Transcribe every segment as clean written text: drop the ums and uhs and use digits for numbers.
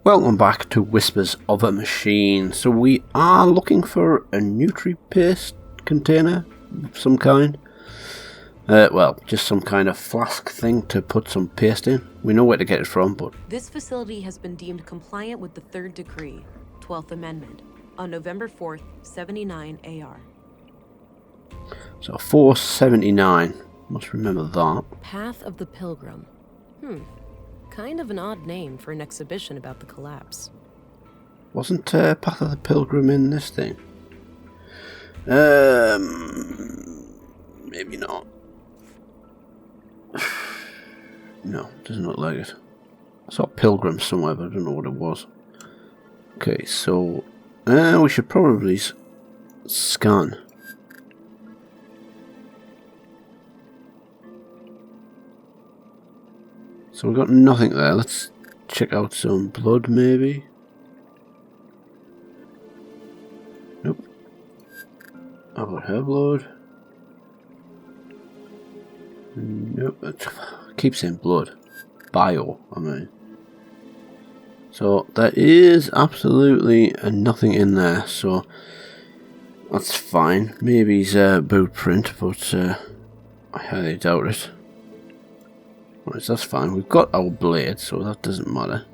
Welcome back to Whispers of a Machine. So we are looking for a nutri-paste container of some kind. Well, just some kind of flask thing to put some paste in. We know where to get it from, but... This facility has been deemed compliant with the Third Decree, 12th Amendment, on November 4th, 79 AR. So 479. Must remember that. Path of the Pilgrim. Kind of an odd name for an exhibition about the collapse. Wasn't Path of the Pilgrim in this thing? Maybe not. No, doesn't look like it. I saw Pilgrim somewhere, but I don't know what it was. Okay, so we should probably scan. So we've got nothing there. Let's check out some blood, maybe. Nope. How about her blood? Nope. I keep saying blood. Bio, I mean. So there is absolutely nothing in there, so that's fine. Maybe he's a boot print, but I highly doubt it. Right, so that's fine. We've got our blade, so that doesn't matter.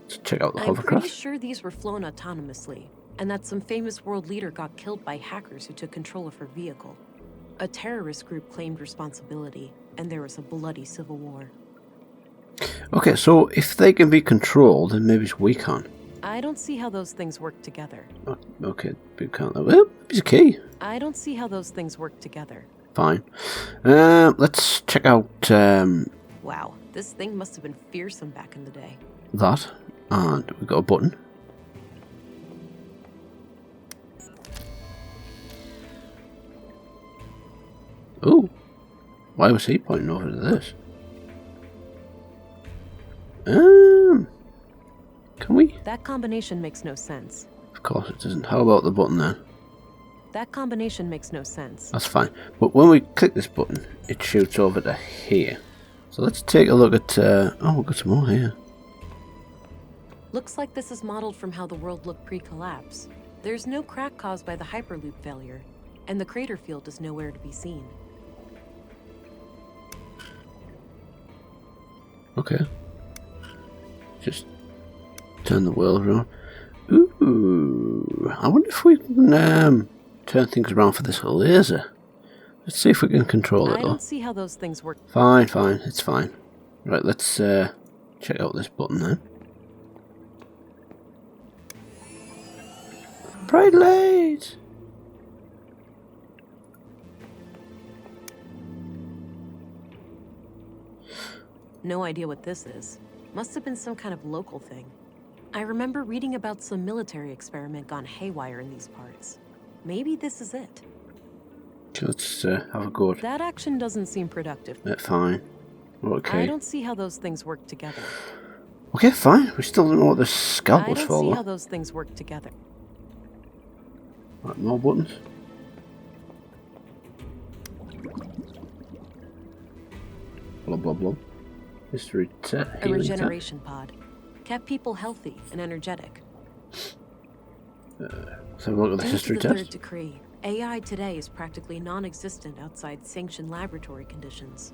Let's check out the hovercraft. I'm pretty sure these were flown autonomously, and that some famous world leader got killed by hackers who took control of her vehicle. A terrorist group claimed responsibility, and there was a bloody civil war. Okay, so if they can be controlled, then maybe we can. I don't see how those things work together. Oh, okay, we can't. Well, it's a key. I don't see how those things work together. Fine. Let's check out Wow, this thing must have been fearsome back in the day. that, and we've got a button. Oh, why was he pointing over to this? Can we? That combination makes no sense. Of course it doesn't. How about the button then? That combination makes no sense. That's fine. But when we click this button, it shoots over to here. So let's take a look at... oh, we've got some more here. Looks like this is modeled from how the world looked pre-collapse. There's no crack caused by the Hyperloop failure, and the crater field is nowhere to be seen. Okay. Just turn the world around. Ooh, I wonder if we can turn things around for this laser. Let's see if we can control it. I don't see how those things work. Fine, it's fine. Right, let's check out this button then. Bright light! No idea what this is. Must have been some kind of local thing. I remember reading about some military experiment gone haywire in these parts. Maybe this is it. Okay, let's have a go. That action doesn't seem productive. Fine. Okay. I don't see how those things work together. Okay, fine. We still don't know what the scalp was for. I don't see how those things work together. Right, more buttons. Blah blah blah. History A regeneration pod. Kept people healthy and energetic. Let's have a look at the history Due to the test. Third Decree, AI today is practically non-existent outside sanctioned laboratory conditions.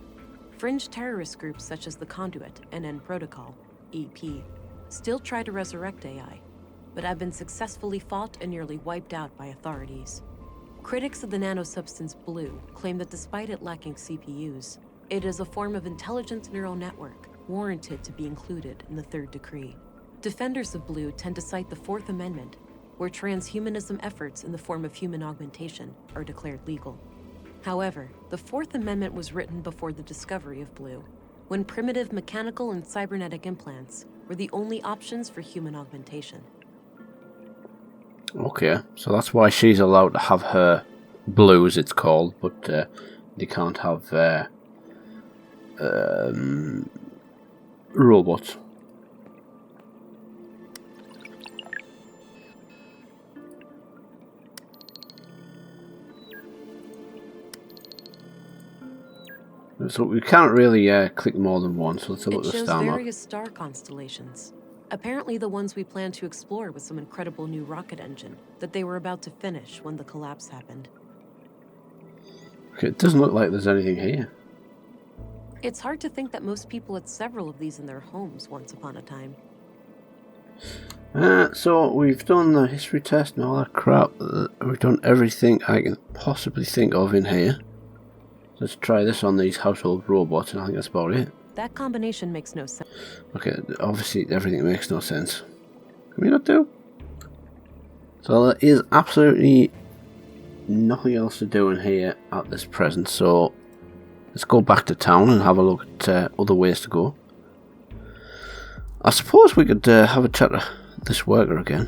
Fringe terrorist groups such as the Conduit and N Protocol, EP, still try to resurrect AI, but have been successfully fought and nearly wiped out by authorities. Critics of the nano-substance Blue claim that despite it lacking CPUs, it is a form of intelligent neural network warranted to be included in the Third Decree. Defenders of Blue tend to cite the Fourth Amendment, where transhumanism efforts in the form of human augmentation are declared legal. However, the Fourth Amendment was written before the discovery of Blue, when primitive mechanical and cybernetic implants were the only options for human augmentation. Okay, so that's why she's allowed to have her blue, as it's called, but they can't have robots. So we can't really click more than one, so let's have a look at It the shows star map. various star constellations. Apparently the ones we plan to explore with some incredible new rocket engine that they were about to finish when the collapse happened. Okay, it doesn't look like there's anything here. It's hard to think that most people had several of these in their homes once upon a time. So we've done the history test and all that crap. We've done everything I can possibly think of in here. Let's try this on these household robots, and I think that's about it. That combination makes no sense. Okay, obviously everything makes no sense. Can we not do? So there is absolutely nothing else to do in here at this present, so let's go back to town and have a look at other ways to go. I suppose we could have a chat to this worker again.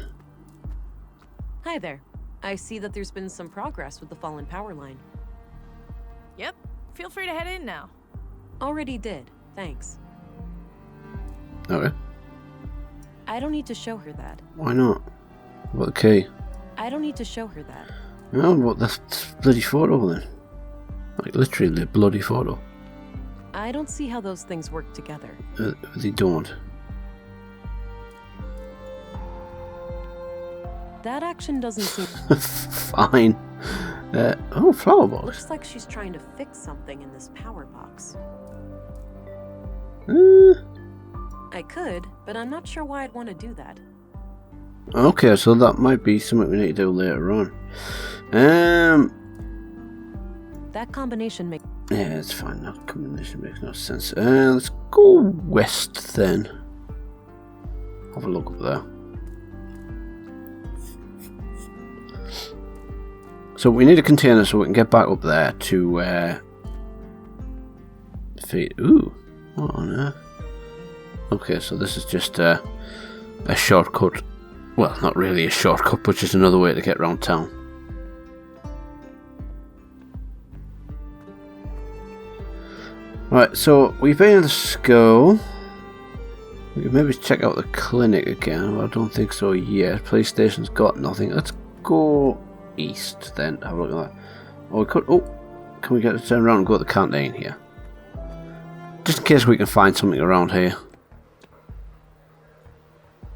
Hi there. I see that there's been some progress with the fallen power line. Yep, feel free to head in now. Already did, thanks. Okay. I don't need to show her that. Why not? What the key? I don't need to show her that. No, what the bloody photo then? Like literally the bloody photo. I don't see how those things work together. They don't. That action doesn't seem... Fine. Oh, flower box. Looks like she's trying to fix something in this power box. I could, but I'm not sure why I'd want to do that. Okay, so that might be something we need to do later on. That combination makes... Yeah, it's fine. That combination makes no sense. Let's go west then. Have a look up there. So we need a container so we can get back up there to feed. Ooh, what on earth? Okay, so this is just a shortcut. Well, not really a shortcut, but just another way to get around town. Right, so we've been in the school. We could maybe check out the clinic again, but I don't think so yet. PlayStation's got nothing. Let's go east then. Have a look at that. Oh, we could. Oh, can we get to turn around and go to the canteen here? Just in case we can find something around here.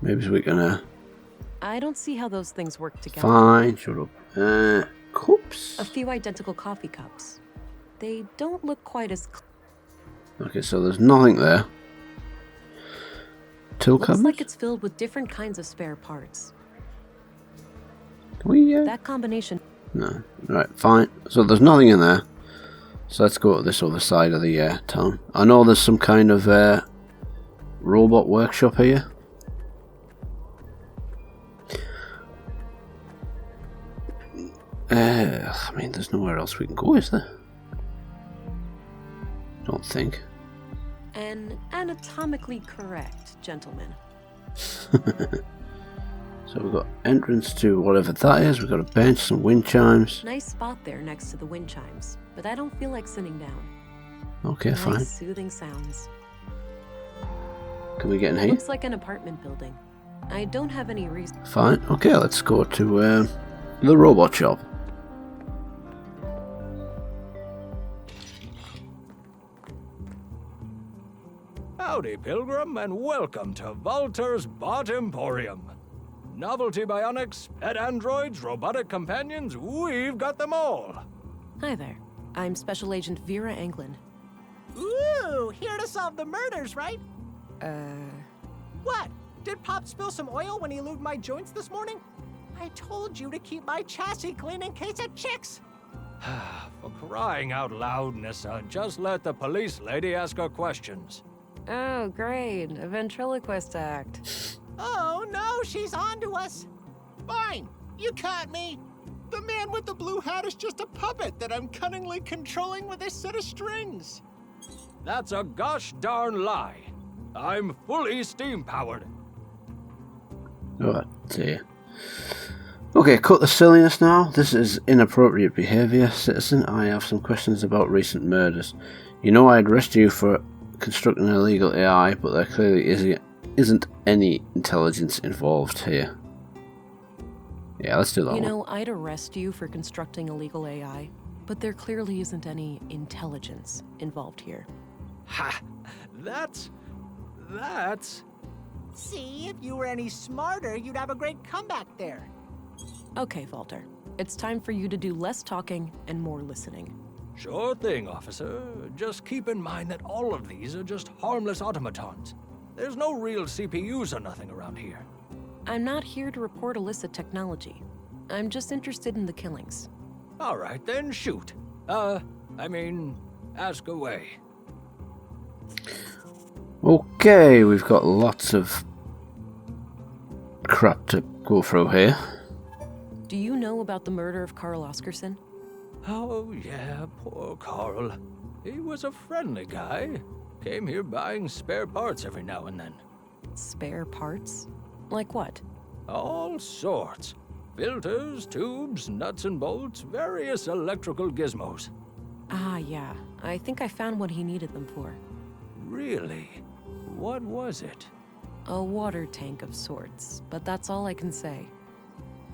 Maybe we can. I don't see how those things work together. Fine, shut up. Cups. A few identical coffee cups. They don't look quite as... Okay, so there's nothing there. Till Looks cabinet? like it's filled with different kinds of spare parts. Can we? That combination... No. Right, fine. So there's nothing in there. So let's go to this other side of the town. I know there's some kind of robot workshop here. I mean, there's nowhere else we can go, is there? Don't think. And anatomically correct, gentlemen. So we've got entrance to whatever that is. We've got a bench, some wind chimes. Nice spot there next to the wind chimes, but I don't feel like sitting down. Okay, Nice fine. soothing sounds. Can we get in here? Looks like an apartment building. I don't have any reason. Fine. Okay, let's go to the robot shop. Howdy, Pilgrim, and welcome to Volter's Bot Emporium. Novelty bionics, pet androids, robotic companions, we've got them all. Hi there. I'm Special Agent Vera Anglin. Ooh, here to solve the murders, right? Uh... What? Did Pop spill some oil when he lubed my joints this morning? I told you to keep my chassis clean in case of chicks. For crying out loud, Nissa, just let the police lady ask her questions. Oh, great. A ventriloquist act. Oh no, she's on to us. Fine, you caught me. The man with the blue hat is just a puppet that I'm cunningly controlling with a set of strings. That's a gosh darn lie. I'm fully steam-powered. Oh dear. Okay, cut the silliness now. This is inappropriate behaviour, citizen. I have some questions about recent murders. You know I'd arrest you for constructing an illegal AI, but there clearly isn't any intelligence involved here. Yeah, let's do that You one. know, I'd arrest you for constructing illegal AI, but there clearly isn't any intelligence involved here. Ha! That's... See, if you were any smarter, you'd have a great comeback there. Okay, Walter. It's time for you to do less talking and more listening. Sure thing, officer. Just keep in mind that all of these are just harmless automatons. There's no real CPUs or nothing around here. I'm not here to report illicit technology. I'm just interested in the killings. All right, then shoot. Ask away. Okay, we've got lots of crap to go through here. Do you know about the murder of Carl Oscarson? Oh, yeah, poor Carl. He was a friendly guy. Came here buying spare parts every now and then. Spare parts? Like what? All sorts. Filters, tubes, nuts and bolts, various electrical gizmos. Ah, yeah. I think I found what he needed them for. Really? What was it? A water tank of sorts, but that's all I can say.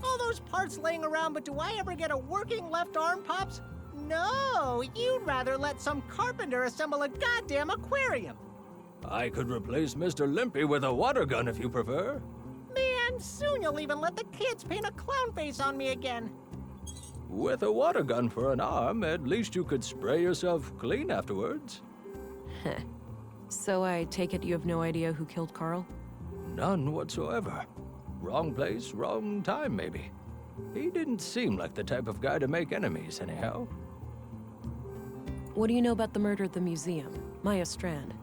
All those parts laying around, but do I ever get a working left arm, Pops? No, you'd rather let some carpenter assemble a goddamn aquarium. I could replace Mr. Limpy with a water gun if you prefer. Man, soon you'll even let the kids paint a clown face on me again. With a water gun for an arm, at least you could spray yourself clean afterwards. Heh. So I take it you have no idea who killed Carl? None whatsoever. Wrong place, wrong time, maybe. He didn't seem like the type of guy to make enemies, anyhow. What do you know about the murder at the museum, Maya Strand?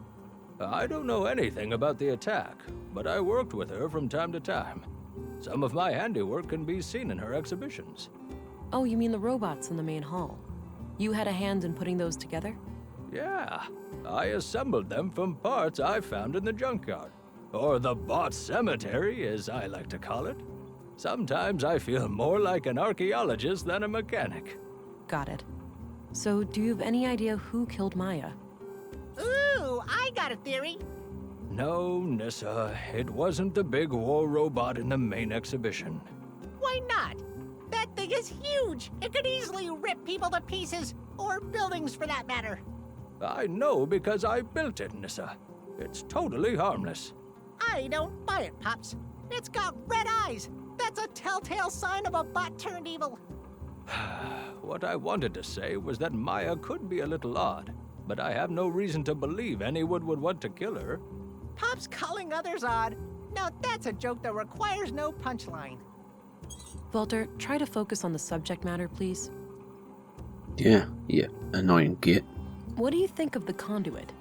I don't know anything about the attack, but I worked with her from time to time. Some of my handiwork can be seen in her exhibitions. Oh, you mean the robots in the main hall? You had a hand in putting those together? Yeah, I assembled them from parts I found in the junkyard. Or the bot cemetery, as I like to call it. Sometimes I feel more like an archaeologist than a mechanic. Got it. So, do you have any idea who killed Maya? Ooh, I got a theory. No, Nissa, it wasn't the big war robot in the main exhibition. Why not? That thing is huge. It could easily rip people to pieces, or buildings for that matter. I know because I built it, Nissa. It's totally harmless. I don't buy it, Pops. It's got red eyes. That's a telltale sign of a bot turned evil. What I wanted to say was that Maya could be a little odd, but I have no reason to believe anyone would want to kill her. Pops calling others odd. Now that's a joke that requires no punchline. Walter, try to focus on the subject matter, please. Yeah, annoying git. What do you think of the conduit?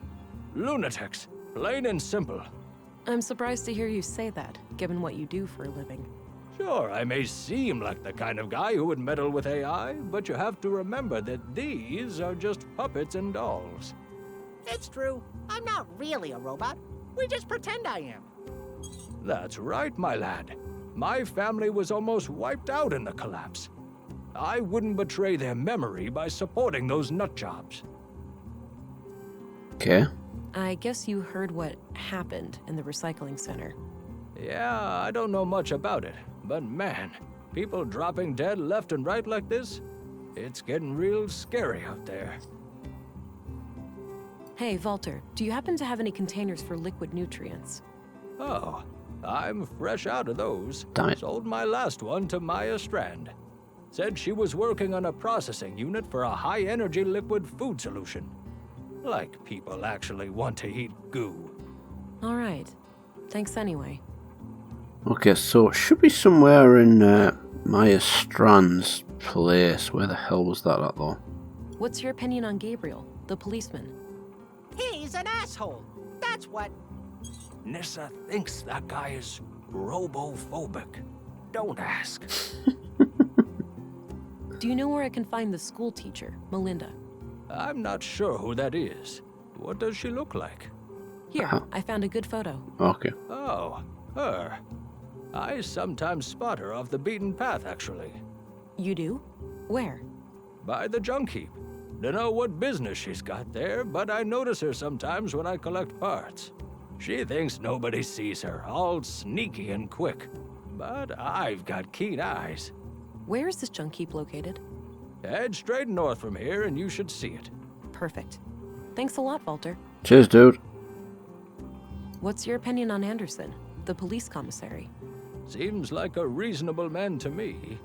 Lunatics, plain and simple. I'm surprised to hear you say that, given what you do for a living. Sure, I may seem like the kind of guy who would meddle with AI, but you have to remember that these are just puppets and dolls. It's true. I'm not really a robot. We just pretend I am. That's right, my lad. My family was almost wiped out in the collapse. I wouldn't betray their memory by supporting those nutjobs. Okay. I guess you heard what happened in the recycling center. Yeah, I don't know much about it, but man, people dropping dead left and right like this, it's getting real scary out there. Hey, Walter, do you happen to have any containers for liquid nutrients? Oh, I'm fresh out of those. Damn it. Sold my last one to Maya Strand. Said she was working on a processing unit for a high-energy liquid food solution. Like people actually want to eat goo. All right. Thanks anyway. Okay, so it should be somewhere in Maya Strand's place. Where the hell was that at, though? What's your opinion on Gabriel, the policeman? He's an asshole. That's what. Nissa thinks that guy is robophobic. Don't ask. Do you know where I can find the school teacher, Melinda? I'm not sure who that is. What does she look like? Here, I found a good photo. Okay. Oh, her. I sometimes spot her off the beaten path, actually. You do? Where? By the junk heap. Dunno what business she's got there, but I notice her sometimes when I collect parts. She thinks nobody sees her, all sneaky and quick. But I've got keen eyes. Where is this junk heap located? Head straight north from here and you should see it. Perfect. Thanks a lot, Walter. Cheers, dude. What's your opinion on Anderson, the police commissary? Seems like a reasonable man to me.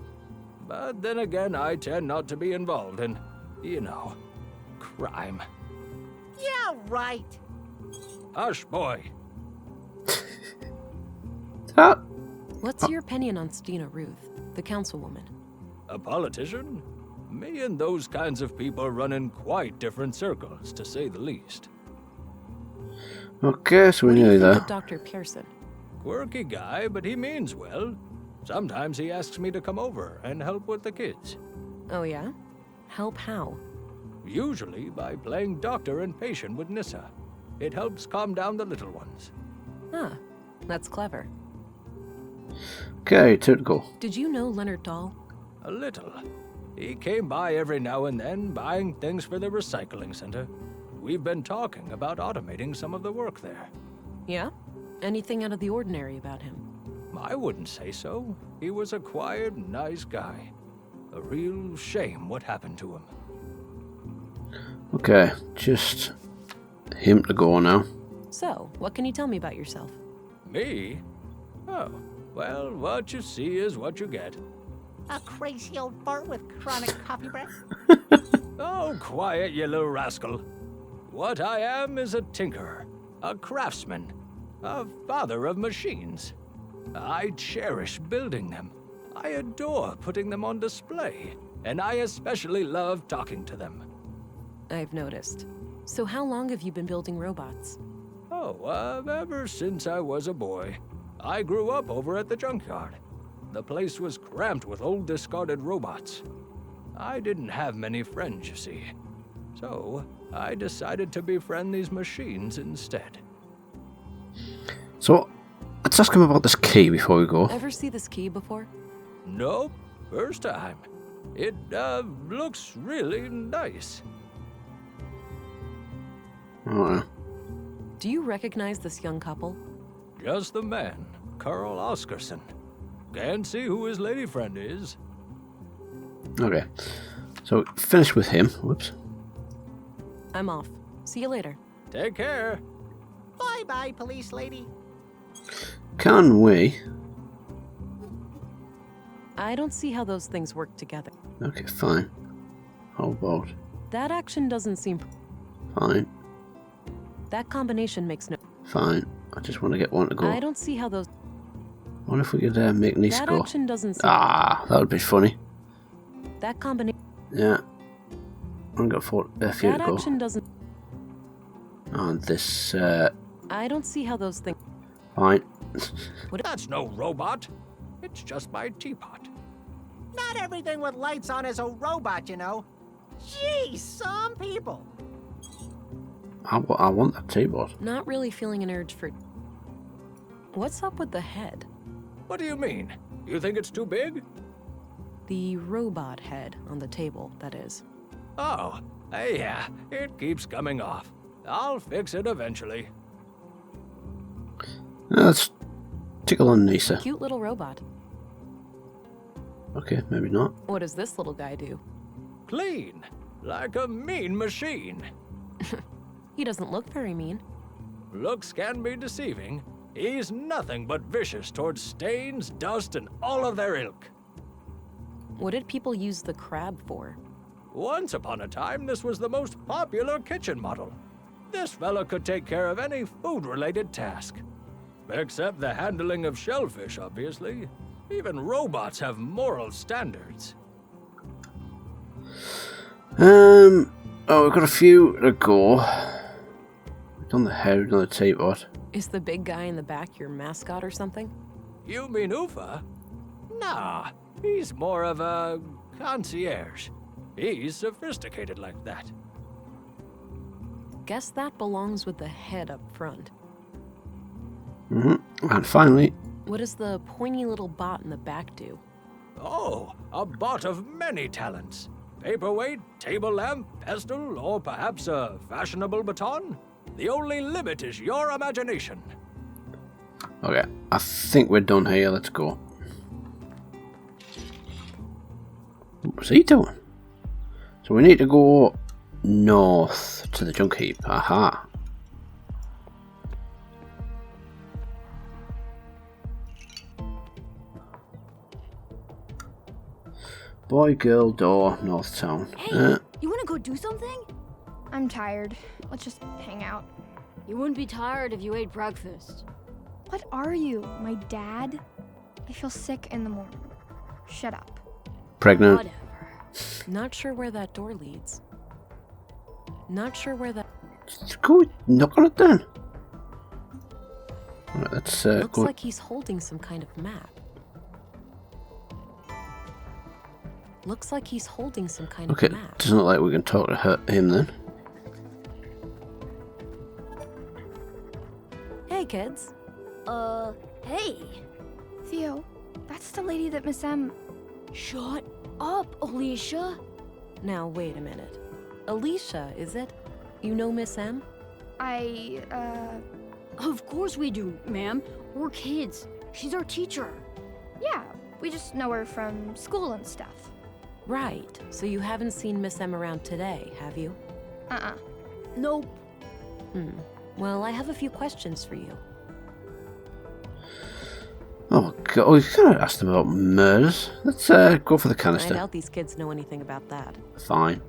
But then again, I tend not to be involved in, you know, crime. Yeah, right. Hush, boy. Ah, What's your opinion on Stina Ruth, the councilwoman? A politician? Me and those kinds of people run in quite different circles, to say the least. okay, so we're What do you nearly think there. of Dr. Pearson? Quirky guy, but he means well. Sometimes he asks me to come over and help with the kids. Oh yeah? Help how? Usually by playing doctor and patient with Nissa. It helps calm down the little ones. Ah, that's clever. Okay, 2 to go. Did you know Leonard Dahl? A little. He came by every now and then, buying things for the recycling center. We've been talking about automating some of the work there. Yeah? Anything out of the ordinary about him? I wouldn't say so. He was a quiet, nice guy. A real shame what happened to him. Okay, just him to go now. So, what can you tell me about yourself? Me? Oh, well, what you see is what you get. A crazy old fart with chronic coffee breath. Oh, quiet, you little rascal. What I am is a tinkerer, a craftsman, a father of machines. I cherish building them. I adore putting them on display, and I especially love talking to them. I've noticed. So how long have you been building robots? Oh, ever since I was a boy. I grew up over at the junkyard. The place was cramped with old discarded robots. I didn't have many friends, you see. So, I decided to befriend these machines instead. So, let's ask him about this key before we go. Ever see this key before? Nope, first time. It, looks really nice. Alright. Do you recognize this young couple? Just the man, Carl Oscarson. Can't see who his lady friend is. Okay. So, finish with him. Whoops. I'm off. See you later. Take care. Bye-bye, police lady. Can we... I don't see how those things work together. Okay, fine. How about... That action doesn't seem... Fine. That combination makes no... Fine. I just want to get one to go. I don't see how those... What if we could make these That go? action doesn't seem... Ah, that would be funny. That combination... Yeah. I've got a few That to go. action doesn't... And this, I don't see how those things... fine. That's no robot. It's just my teapot. Not everything with lights on is a robot, you know. Gee, some people. I want that teapot. Not really feeling an urge for... What's up with the head? What do you mean? You think it's too big? The robot head on the table, that is. Oh, yeah, it keeps coming off. I'll fix it eventually. Let's tickle on Nisa. Cute little robot. Okay, maybe not. What does this little guy do? Clean, like a mean machine. He doesn't look very mean. Looks can be deceiving. He's nothing but vicious towards stains, dust, and all of their ilk. What did people use the crab for? Once upon a time, this was the most popular kitchen model. This fella could take care of any food-related task. Except the handling of shellfish, obviously. Even robots have moral standards. Oh, we've got a few to go. We've done the head, we've done the teapot. Is the big guy in the back your mascot or something? You mean Ufa? Nah, he's more of a concierge. He's sophisticated like that. Guess that belongs with the head up front. And finally, What does the pointy little bot in the back do? Oh, a bot of many talents. Paperweight, table lamp, pestle, or perhaps a fashionable baton? The only limit is your imagination. okay, I think we're done here. Let's go. What's he doing? So we need to go north to the junk heap. Aha. Boy, girl, door, North Town. Hey, you wanna go do something? I'm tired. Let's just hang out. You wouldn't be tired if you ate breakfast. What are you, my dad? I feel sick in the morning. Shut up. Pregnant. Whatever. Not sure where that door leads. Not sure where that... Let's go knock on it then. Right, let's Looks go. like he's holding some kind of map. Looks like he's holding some kind Okay, of map. doesn't look like we can talk to him then. Hey, kids. Hey. Theo, that's the lady that Miss M... Shut up, Alicia. Now, wait a minute. Alicia, is it? You know Miss M? Of course we do, ma'am. We're kids. She's our teacher. Yeah, we just know her from school and stuff. Right. So you haven't seen Miss M around today, have you? Nope. Well, I have a few questions for you. Oh god, we kind of asked them about murders. Let's go for the I canister. doubt these kids know anything about that. Fine.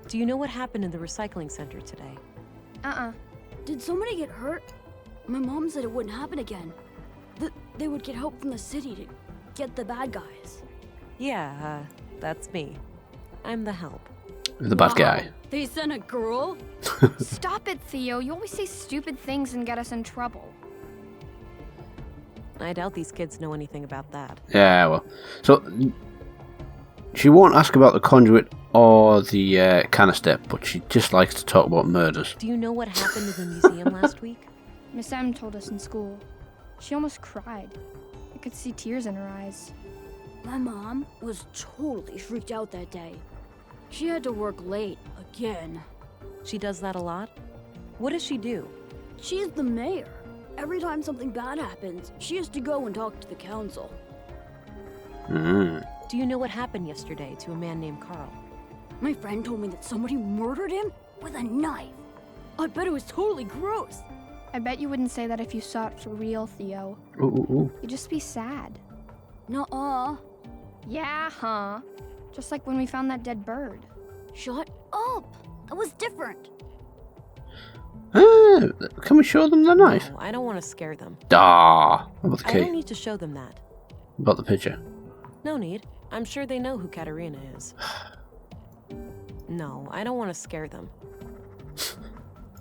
Do you know what happened in the recycling center today? Did somebody get hurt? My mom said it wouldn't happen again. That they would get help from the city to get the bad guys. Yeah, that's me. I'm the help. The bad guy. They sent a girl? Stop it, Theo. You always say stupid things and get us in trouble. I doubt these kids know anything about that. Yeah, well. So, she won't ask about the conduit or the canister, but she just likes to talk about murders. Do you know what happened in the museum last week? Miss M told us in school. She almost cried. I could see tears in her eyes. My mom was totally freaked out that day. She had to work late again. She does that a lot? What does she do? She's the mayor. Every time something bad happens, she has to go and talk to the council. Mm. Do you know what happened yesterday to a man named Carl? My friend told me that somebody murdered him with a knife. I bet it was totally gross. I bet you wouldn't say that if you saw it for real, Theo. Ooh. You'd just be sad. Nuh-uh. Yeah, huh? Just like when we found that dead bird. Shut up. That was different. Ah, can we show them the knife? No, I don't want to scare them. Ah, how about the I don't key? need to show them that. About the picture? No need. I'm sure they know who Katerina is. No, I don't want to scare them.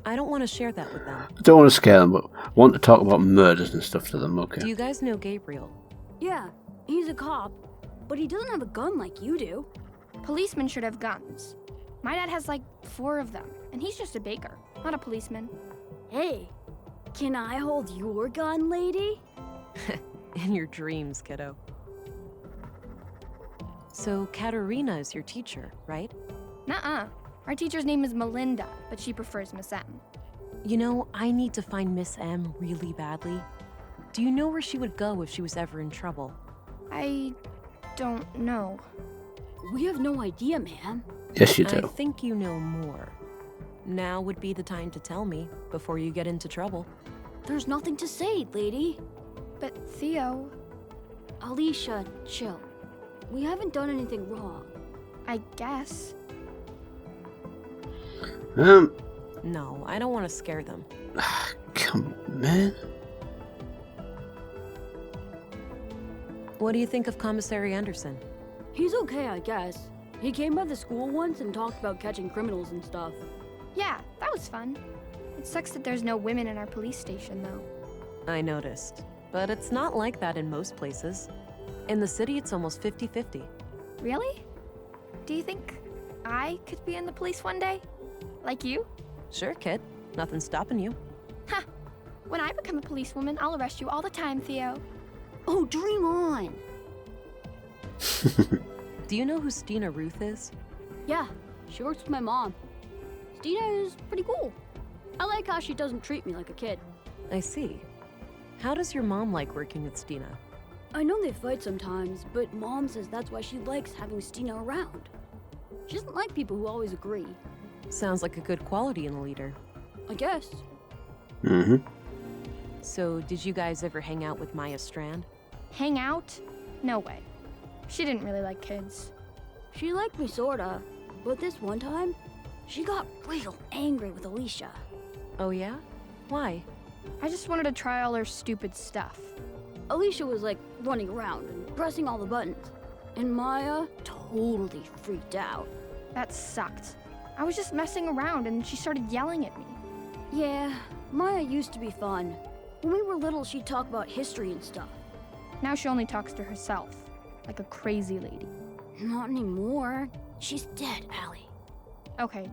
I don't want to share that with them. I don't want to scare them, but I want to talk about murders and stuff to them, okay? Do you guys know Gabriel? Yeah, he's a cop, but he doesn't have a gun like you do. Policemen should have guns. My dad has like 4 of them, and he's just a baker, not a policeman. Hey, can I hold your gun, lady? In your dreams, kiddo. So Katerina is your teacher, right? Nuh-uh. Our teacher's name is Melinda, but she prefers Miss M. You know, I need to find Miss M really badly. Do you know where she would go if she was ever in trouble? I don't know. We have no idea, ma'am. Yes, you I do. think you know more. Now would be the time to tell me before you get into trouble. There's nothing to say, lady. But Theo, Alicia, chill. We haven't done anything wrong. I guess. No, I don't want to scare them. Come on, man. What do you think of Commissary Anderson? He's okay, I guess. He came by the school once and talked about catching criminals and stuff. Yeah, that was fun. It sucks that there's no women in our police station, though. I noticed. But it's not like that in most places. In the city, it's almost 50-50. Really? Do you think I could be in the police one day? Like you? Sure, kid. Nothing's stopping you. Ha! When I become a policewoman, I'll arrest you all the time, Theo. Oh, dream on! Do you know who Stina Ruth is? Yeah, she works with my mom. Stina is pretty cool. I like how she doesn't treat me like a kid. I see. How does your mom like working with Stina? I know they fight sometimes, but Mom says that's why she likes having Stina around. She doesn't like people who always agree. Sounds like a good quality in a leader. I guess. Mm-hmm. So, did you guys ever hang out with Maya Strand? Hang out? No way. She didn't really like kids. She liked me sorta, but this one time, she got real angry with Alicia. Oh yeah? Why? I just wanted to try all her stupid stuff. Alicia was like running around and pressing all the buttons, and Maya totally freaked out. That sucked. I was just messing around and she started yelling at me. Yeah, Maya used to be fun. When we were little, she'd talk about history and stuff. Now she only talks to herself, like a crazy lady. Not anymore. She's dead, Allie. Okay,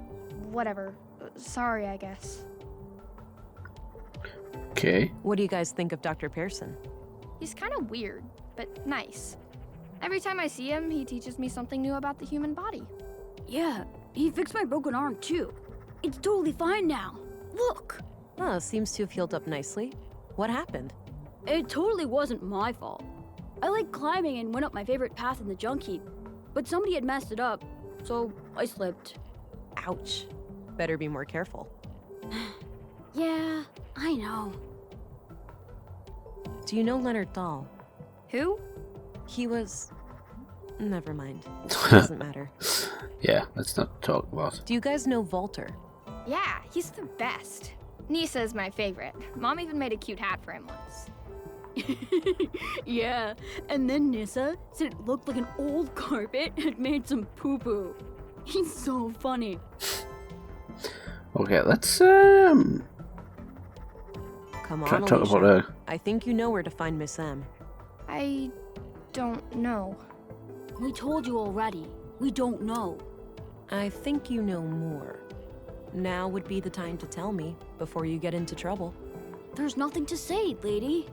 whatever. Sorry, I guess. Okay. What do you guys think of Dr. Pearson? He's kind of weird, but nice. Every time I see him, he teaches me something new about the human body. Yeah, he fixed my broken arm too. It's totally fine now. Look! Oh, seems to have healed up nicely. What happened? It totally wasn't my fault. I liked climbing and went up my favorite path in the junk heap, but somebody had messed it up, so I slipped. Ouch. Better be more careful. Yeah, I know. Do you know Leonard Dahl? Who? He was... Never mind. Doesn't matter. Yeah, let's not talk about. Do you guys know Walter? Yeah, he's the best. Nisa is my favorite. Mom even made a cute hat for him once. Yeah, and then Nissa said it looked like an old carpet had made some poo-poo. He's so funny. Okay, let's Come try on, to talk Alicia. about her. I think you know where to find Miss M. I don't know. We told you already. We don't know. I think you know more. Now would be the time to tell me, before you get into trouble. There's nothing to say, lady.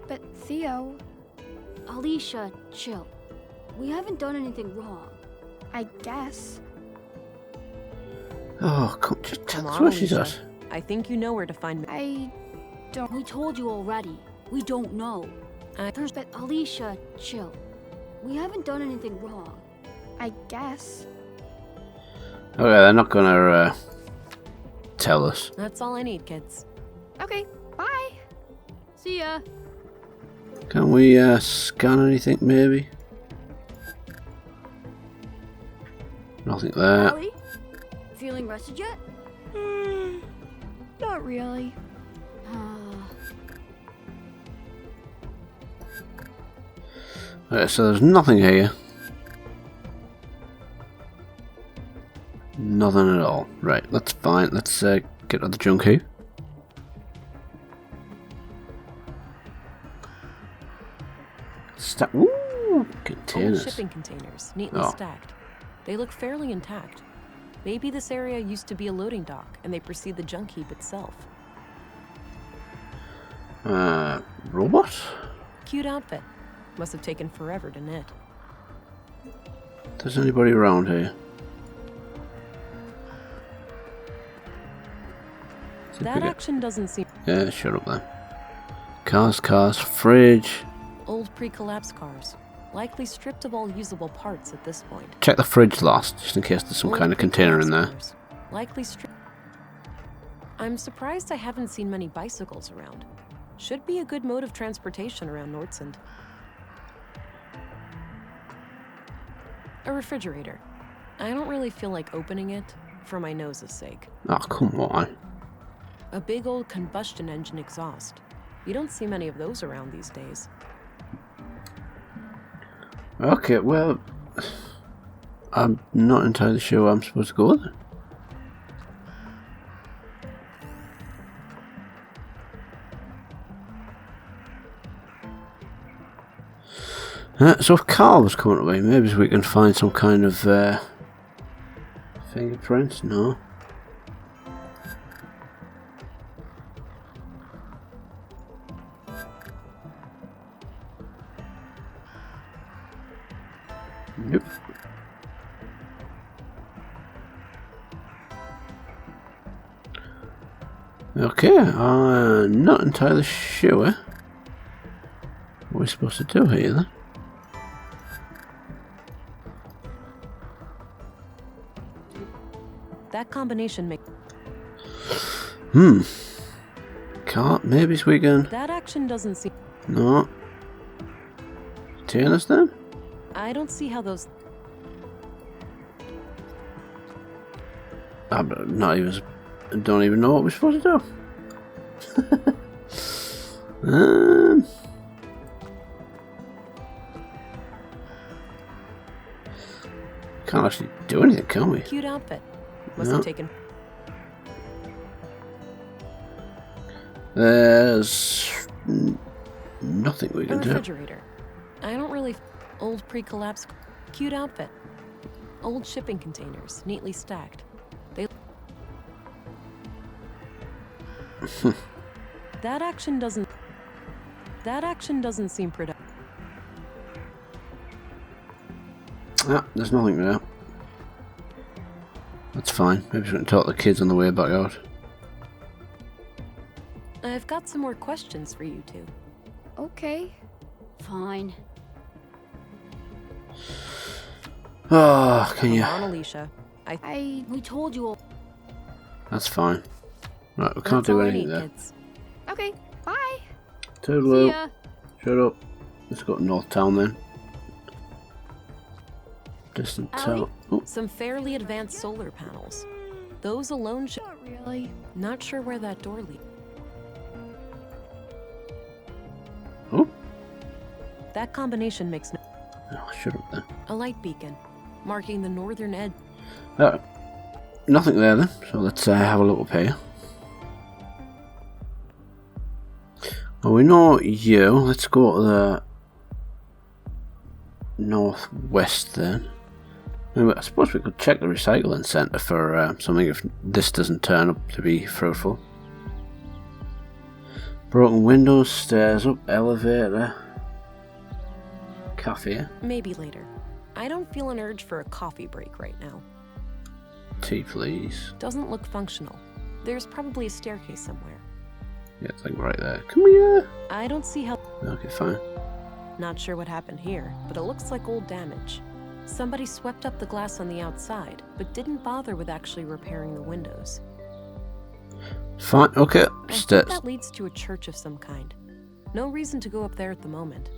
But Theo, Alicia, chill. We haven't done anything wrong. I guess. Oh, just tell Come us on, where she's Alicia. at. I think you know where to find me. I don't. We told you already. We don't know. But Alicia, chill. We haven't done anything wrong. I guess. Okay, they're not gonna tell us. that's all I need, kids. Okay, bye. See ya. Can we scan anything, maybe? Nothing there. Allie? Feeling rested yet? Not really. Okay, so there's nothing here. Nothing at all. Right, that's fine. Let's get to the junk heap. Ooh, Old containers. shipping containers, neatly Oh. stacked. They look fairly intact. Maybe this area used to be a loading dock, and they precede the junk heap itself. Robot? Cute outfit. Must have taken forever to knit. There's anybody around here? See if we That get- action doesn't seem... Yeah, shut up then. Cars, fridge. Old pre-collapse cars. Likely stripped of all usable parts at this point. Check the fridge last, just in case there's some Old kind of container in there. pre-collapse cars. Likely stripped... I'm surprised I haven't seen many bicycles around. Should be a good mode of transportation around Nordsund. A refrigerator. I don't really feel like opening it, for my nose's sake. Oh, come on. A big old combustion engine exhaust. You don't see many of those around these days. Okay, well, I'm not entirely sure where I'm supposed to go then. So if Carl was coming away, maybe we can find some kind of fingerprints? No. Nope. Okay, I'm not entirely sure what we're supposed to do here then. That combination makes... Can't. Maybe we can. That action doesn't seem... No. Turn us then? I don't see how those... I'm not even... Don't even know what we're supposed to do. Can't actually do anything, can we? Cute outfit. Must No. have taken... There's nothing we A can do. refrigerator. I don't really... Old pre-collapse... Cute outfit. Old shipping containers, neatly stacked. They... That action doesn't... That action doesn't seem productive. Ah, there's nothing there. That's fine. Maybe we can talk to the kids on the way back out. I've got some more questions for you two. Okay. Fine. Oh, can you? Come on, Alicia. We told you all. That's fine. Right, we can't That's do all I anything need, there. kids. Okay. Bye. See Toodaloo. ya. Shut up. Let's go to North Town then. Distant Allie? town. Oh, Some fairly advanced solar panels. Those alone should... Not really. Not sure where that door leads. oh. That combination makes no... Oh, shut up then. A light beacon, marking the northern edge. Nothing there then. So let's have a look up here. Well, we know you. Let's go to the northwest then. I suppose we could check the recycling centre for something if this doesn't turn up to be fruitful. Broken windows, stairs up, elevator, cafe. Maybe later. I don't feel an urge for a coffee break right now. Tea, please. Doesn't look functional. There's probably a staircase somewhere. Yeah, it's like right there. Come here. I don't see how... Okay, fine. Not sure what happened here, but it looks like old damage. Somebody swept up the glass on the outside, but didn't bother with actually repairing the windows. Fine. Okay. I think Steps. that leads to a church of some kind. No reason to go up there at the moment.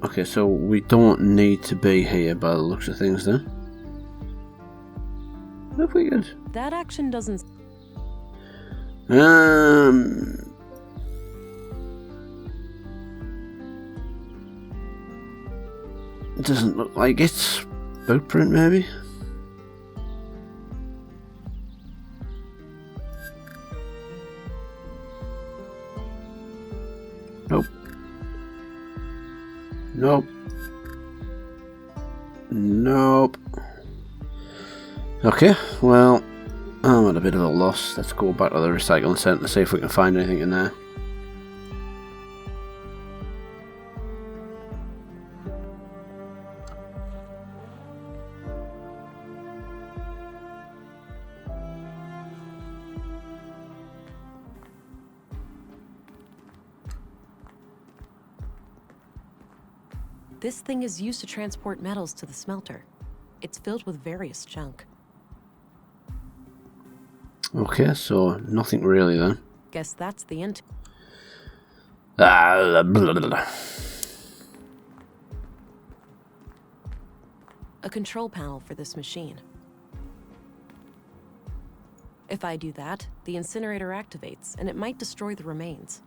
Okay, so we don't need to be here by the looks of things then. What if we could? That action doesn't... It doesn't look like it's blueprint, maybe. Nope. Nope. Nope. Okay, well, I'm at a bit of a loss. Let's go back to the recycling centre and see if we can find anything in there. This thing is used to transport metals to the smelter. It's filled with various junk. Okay, so nothing really then. Guess that's the end. Blah, blah, blah. A control panel for this machine. If I do that, the incinerator activates, and it might destroy the remains.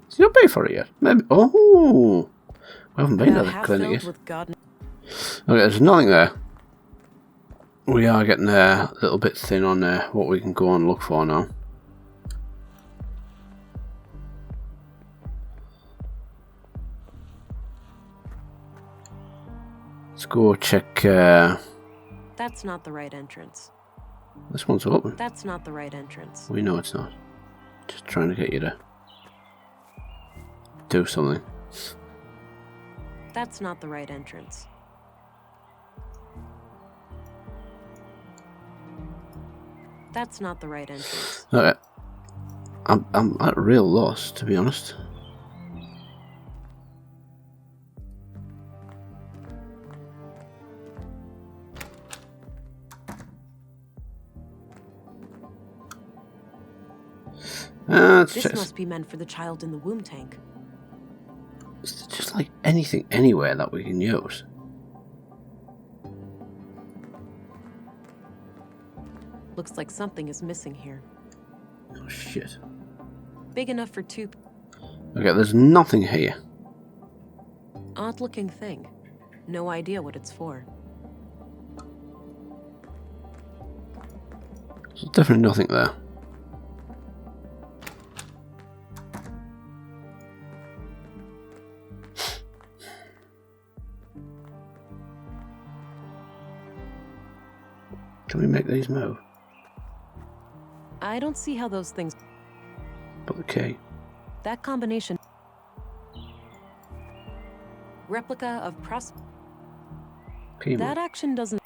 So you'll pay for it yet? Maybe. Oh, we haven't been to About the half clinic filled yet. with God. Okay, there's nothing there. We are getting a little bit thin on what we can go and look for now. Let's go check. That's not the right entrance. This one's open. That's not the right entrance. We know it's not. Just trying to get you to do something. That's not the right entrance. That's not the right entrance. Okay. I'm at a real loss, to be honest. Let's This check. must be meant for the child in the womb tank. It's just like anything anywhere that we can use. Looks like something is missing here. Oh shit. Big enough for two. Okay, there's nothing here. Odd looking thing. No idea what it's for. There's definitely nothing there. Can we make these move? I don't see how those things. But the key. That combination. Replica of pros. Key That action doesn't.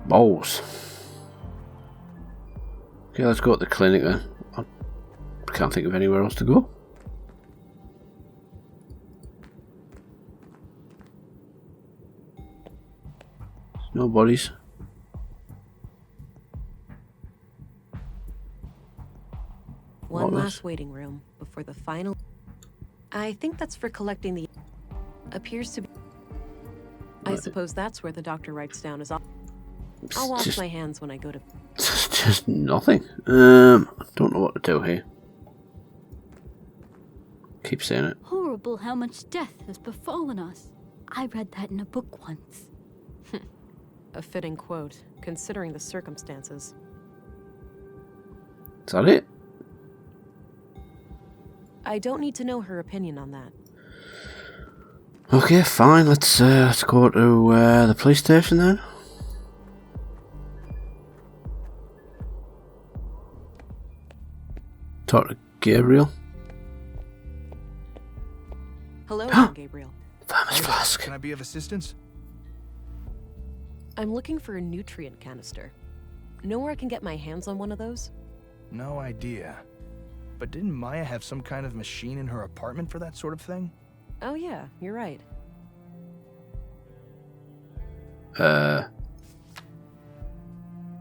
Balls. Okay, let's go to the clinic then. I can't think of anywhere else to go. No bodies. One What was- last waiting room before the final. I think that's for collecting the. Appears to be. I Right. suppose that's where the doctor writes down his. I'll wash Just, my hands when I go to. just nothing. I don't know what to do here. Keep saying it. Horrible how much death has befallen us. I read that in a book once. A fitting quote, considering the circumstances. Is that it? I don't need to know her opinion on that. Okay, fine. Let's go to the police station then. Talk to Gabriel. Hello, there, Gabriel. Thermos flask. Can I be of assistance? I'm looking for a nutrient canister. Know where I can get my hands on one of those? No idea. But didn't Maya have some kind of machine in her apartment for that sort of thing? Oh yeah, you're right.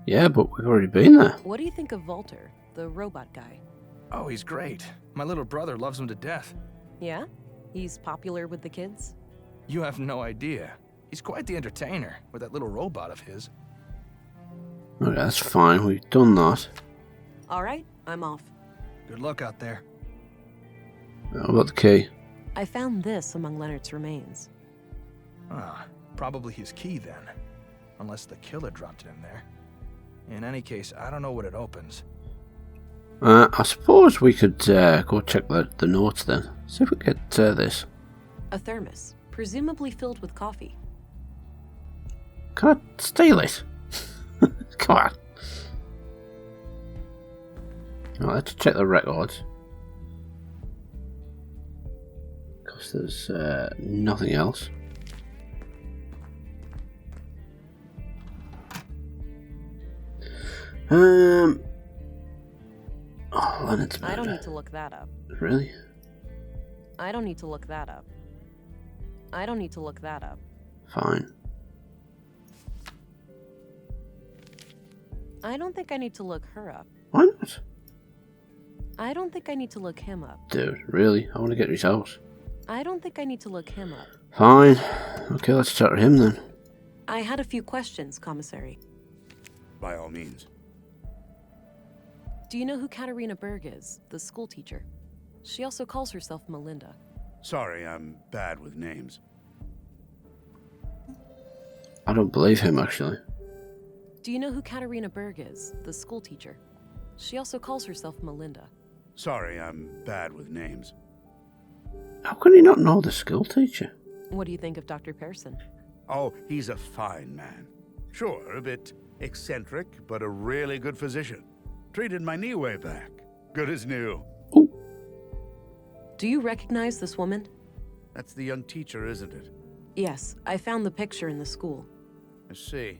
Yeah, but we've already been there. What do you think of Walter, the robot guy? Oh, he's great. My little brother loves him to death. Yeah? He's popular with the kids? You have no idea. He's quite the entertainer with that little robot of his. Okay, that's fine. We've done that. Alright, I'm off. Good luck out there. How about the key? I found this among Leonard's remains. Ah, probably his key then. Unless the killer dropped it in there. In any case, I don't know what it opens. I suppose we could go check the notes then. See if we get this. A thermos, presumably filled with coffee. Can I steal it? Come on. Right, let's check the records. Because there's nothing else. Oh, Leonard's I don't murder. need to look that up. Really? I don't need to look that up. I don't need to look that up. Fine. I don't think I need to look her up. Why not? I don't think I need to look him up. Dude, really? I want to get to his house. I don't think I need to look him up. Fine. Okay, let's chat to him then. I had a few questions, Commissary. By all means. Do you know who Katerina Berg is, the school teacher? She also calls herself Melinda. Sorry, I'm bad with names. I don't believe him, actually. Do you know who Katerina Berg is, the school teacher? She also calls herself Melinda. Sorry, I'm bad with names. How can he not know the school teacher? What do you think of Dr. Pearson? Oh, he's a fine man. Sure, a bit eccentric, but a really good physician. Treated my knee way back. Good as new. Ooh. Do you recognize this woman? That's the young teacher, isn't it? Yes, I found the picture in the school. I see.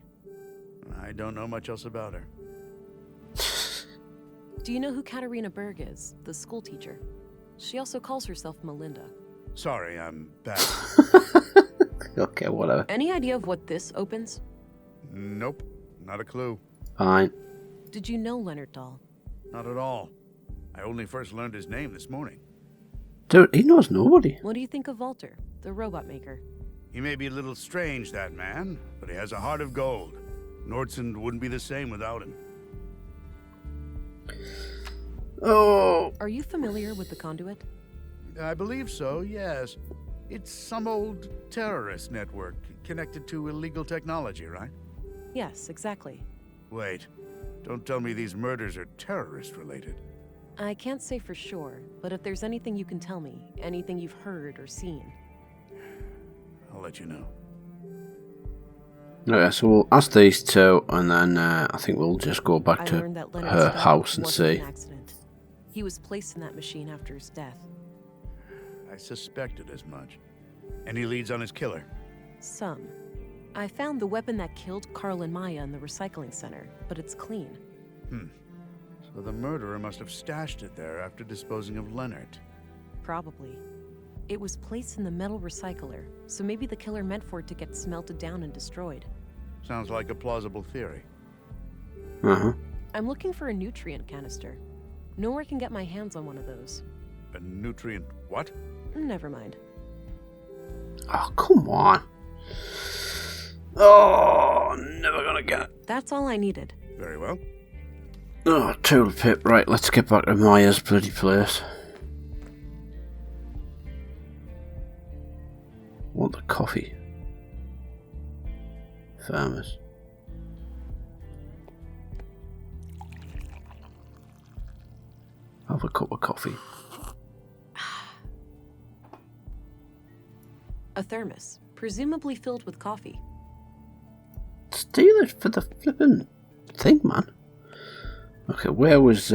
I don't know much else about her. Do you know who Katerina Berg is, the school teacher? She also calls herself Melinda. Sorry, I'm bad. Okay, whatever. Any idea of what this opens? Nope, not a clue. Fine. Did you know Leonard Dahl? Not at all. I only first learned his name this morning. Dude, he knows nobody. What do you think of Walter, the robot maker? He may be a little strange, that man, but he has a heart of gold. Nordson wouldn't be the same without him. Oh. Are you familiar with the Conduit? I believe so, yes. It's some old terrorist network connected to illegal technology, right? Yes, exactly. Wait, don't tell me these murders are terrorist-related. I can't say for sure, but if there's anything you can tell me, anything you've heard or seen. I'll let you know. Okay, so we'll ask these two, and then I think we'll just go back I to learned that Leonard's her death house and wasn't see. an accident. He was placed in that machine after his death. I suspected as much. Any leads on his killer? Some. I found the weapon that killed Carl and Maya in the recycling center, but it's clean. So the murderer must have stashed it there after disposing of Leonard. Probably. It was placed in the metal recycler, so maybe the killer meant for it to get smelted down and destroyed. Sounds like a plausible theory. Uh-huh. I'm looking for a nutrient canister. Nowhere can get my hands on one of those. A nutrient what? Never mind. Oh, come on. Oh, never gonna get it. That's all I needed. Very well. Oh, total pip. Right, let's get back to Maya's bloody place. Want the coffee. Farmers. Have a cup of coffee. A thermos, presumably filled with coffee. Steal it for the flippin' thing, man. Okay, where was she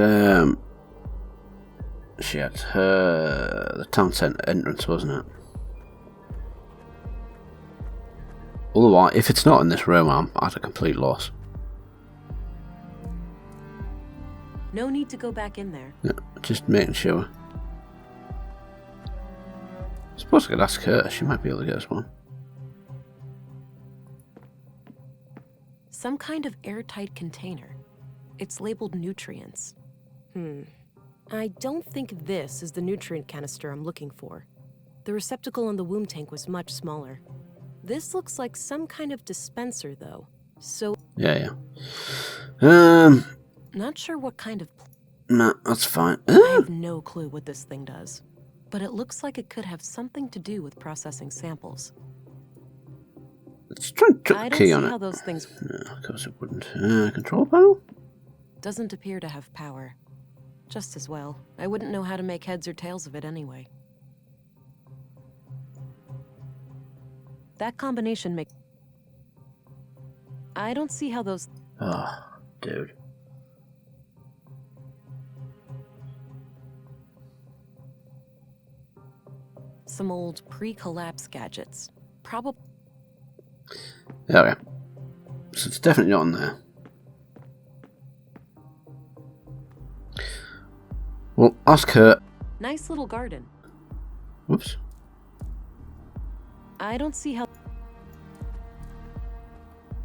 at the town centre entrance, wasn't it? Otherwise, if it's not in this room, I'm at a complete loss. No need to go back in there. Yeah, just making sure. I suppose I could ask her. She might be able to get us one. Some kind of airtight container. It's labeled nutrients. I don't think this is the nutrient canister I'm looking for. The receptacle on the womb tank was much smaller. This looks like some kind of dispenser, though. So... Yeah. Not sure what kind of... Nah, that's fine. I have no clue what this thing does. But it looks like it could have something to do with processing samples. Let's try and put I the don't key see on how it. those things... No, of course it wouldn't. Control panel? Doesn't appear to have power. Just as well. I wouldn't know how to make heads or tails of it anyway. That combination make... I don't see how those... Oh, dude. Some old pre-collapse gadgets. Probably... Okay. So it's definitely not on there. Well, ask her. Nice little garden. Whoops. I don't see how...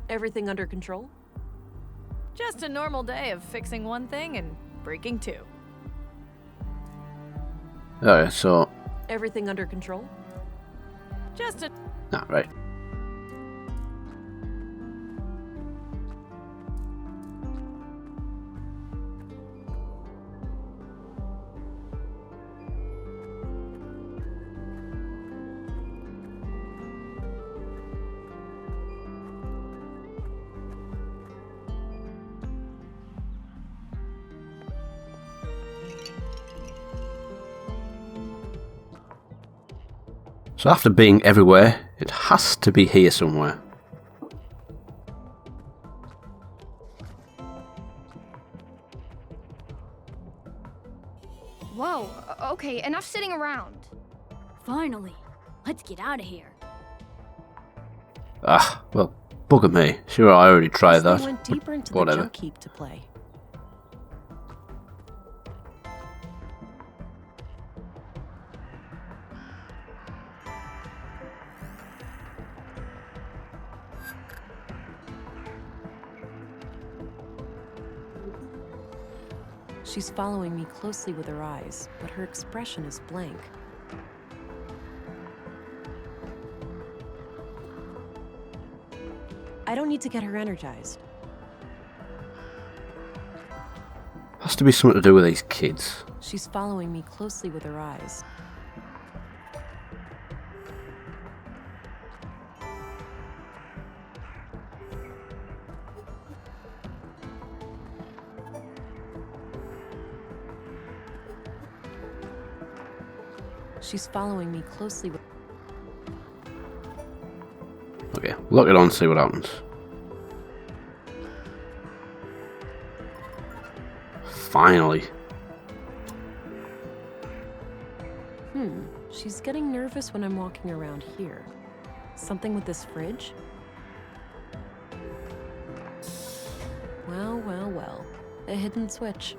Everything under control? Just a normal day of fixing one thing and breaking two. Okay, so... Everything under control? Just a... Nah, right. So after being everywhere, it has to be here somewhere. Whoa, okay, enough sitting around. Finally. Let's get out of here. Ah, well, bugger me. Sure, I already tried They that. went deeper into Whatever. the junk heap to play. She's following me closely with her eyes, but her expression is blank. I don't need to get her energized. Has to be something to do with these kids. She's following me closely with her eyes. She's following me closely with... Okay, lock it on, see what happens. Finally. She's getting nervous when I'm walking around here. Something with this fridge? Well. A hidden switch.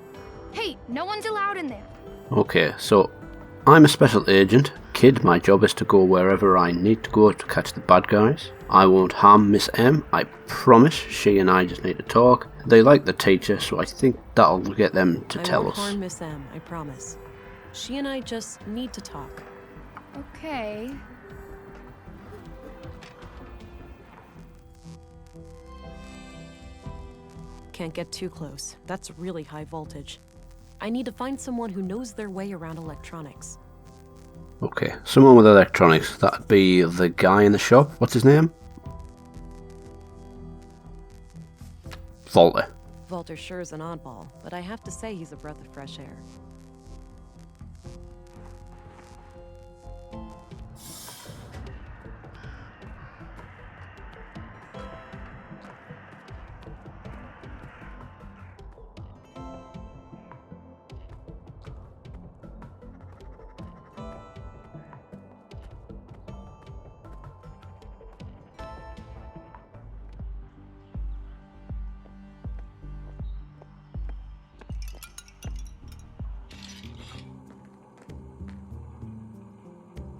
Hey, no one's allowed in there. Okay, so I'm a special agent. Kid, my job is to go wherever I need to go to catch the bad guys. I won't harm Miss M, I promise. She and I just need to talk. They like the teacher, so I think that'll get them to tell us. I won't harm Miss M, I promise. She and I just need to talk. Okay. Can't get too close. That's really high voltage. I need to find someone who knows their way around electronics. Okay, someone with electronics. That'd be the guy in the shop. What's his name? Walter. Walter sure is an oddball, but I have to say he's a breath of fresh air.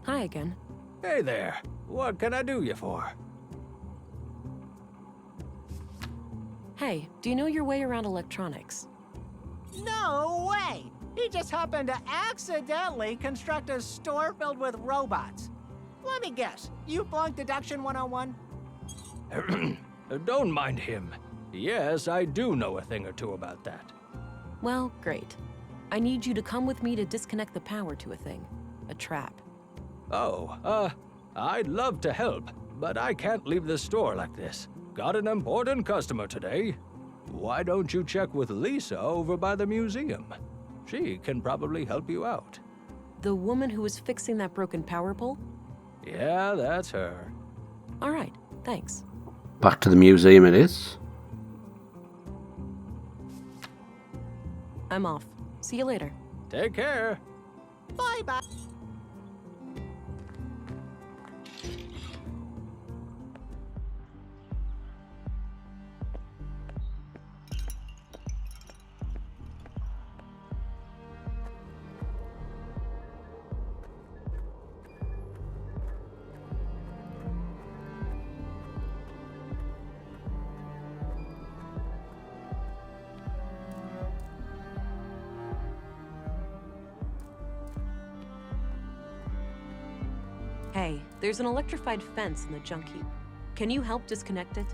Hi again. Hey there. What can I do you for? Hey, do you know your way around electronics? No way! He just happened to accidentally construct a store filled with robots. Let me guess, you flunked Deduction 101? Don't mind him. Yes, I do know a thing or two about that. Well, great. I need you to come with me to disconnect the power to a thing. A trap. Oh, I'd love to help, but I can't leave the store like this. Got an important customer today. Why don't you check with Lisa over by the museum? She can probably help you out. The woman who was fixing that broken power pole? Yeah, that's her. All right, thanks. Back to the museum it is. I'm off. See you later. Take care. Bye-bye. Hey, there's an electrified fence in the junk heap. Can you help disconnect it?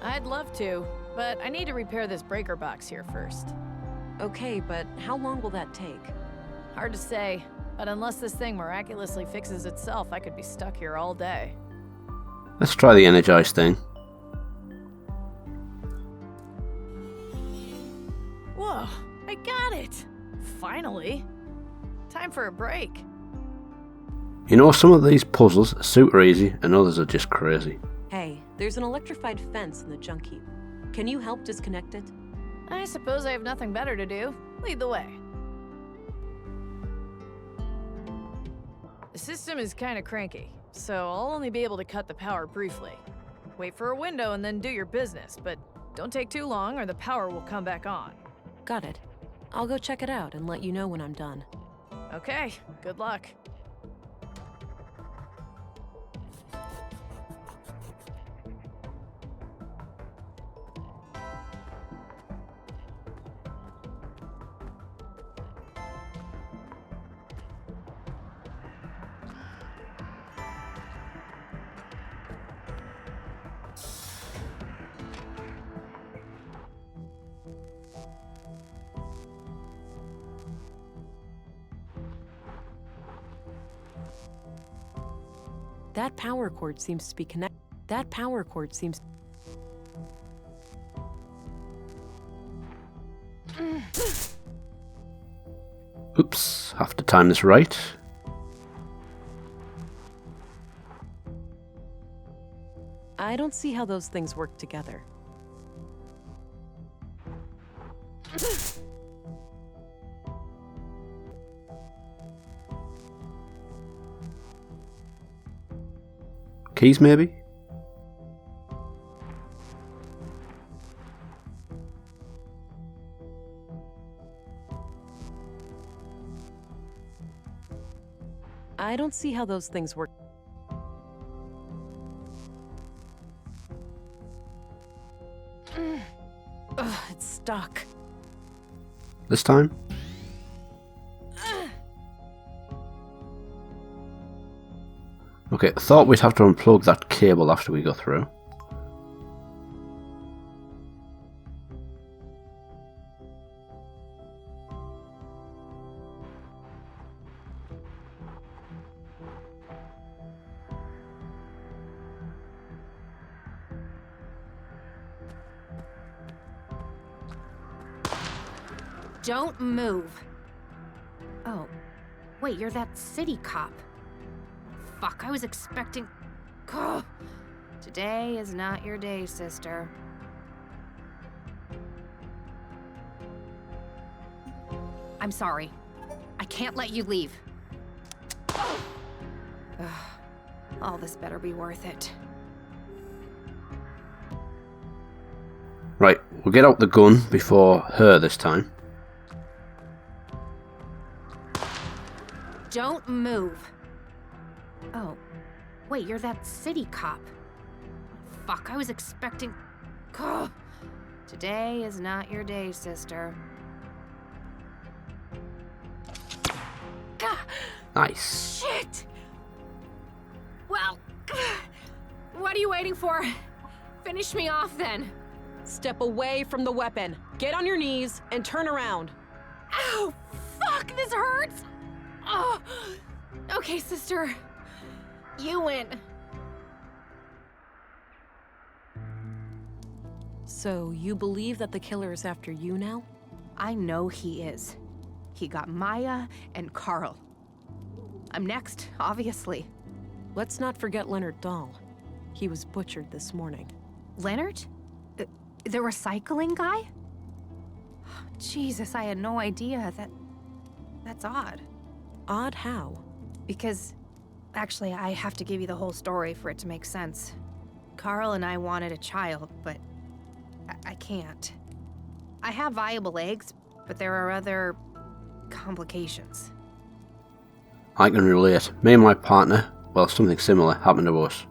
I'd love to, but I need to repair this breaker box here first. Okay, but how long will that take? Hard to say, but unless this thing miraculously fixes itself, I could be stuck here all day. Let's try the energized thing. Whoa, I got it! Finally! Time for a break. You know, some of these puzzles are super easy and others are just crazy. Hey, there's an electrified fence in the junk heap. Can you help disconnect it? I suppose I have nothing better to do. Lead the way. The system is kind of cranky, so I'll only be able to cut the power briefly. Wait for a window and then do your business, but don't take too long or the power will come back on. Got it. I'll go check it out and let you know when I'm done. Okay, good luck. That power cord seems to be connected. That power cord seems. Oops, have to time this right. I don't see how those things work together. Keys, maybe? I don't see how those things work. Ugh, it's stuck. This time? Okay, thought we'd have to unplug that cable after we go through. Don't move. Oh, wait, you're that city cop. Fuck, I was expecting... Ugh. Today is not your day, sister. I'm sorry. I can't let you leave. Ugh. All this better be worth it. Right, we'll get out the gun before her this time. Don't move. Oh, wait, you're that city cop. Fuck, I was expecting... Ugh. Today is not your day, sister. Gah. Nice. Shit! Well, what are you waiting for? Finish me off, then. Step away from the weapon. Get on your knees and turn around. Ow! Fuck, this hurts! Oh. Okay, sister. You win. So, you believe that the killer is after you now? I know he is. He got Maya and Carl. I'm next, obviously. Let's not forget Leonard Dahl. He was butchered this morning. Leonard? The recycling guy? Jesus, I had no idea. That's odd. Odd how? Because, actually, I have to give you the whole story for it to make sense. Carl and I wanted a child, but I can't. I have viable eggs, but there are other complications. I can relate. Me and my partner, well, something similar happened to us.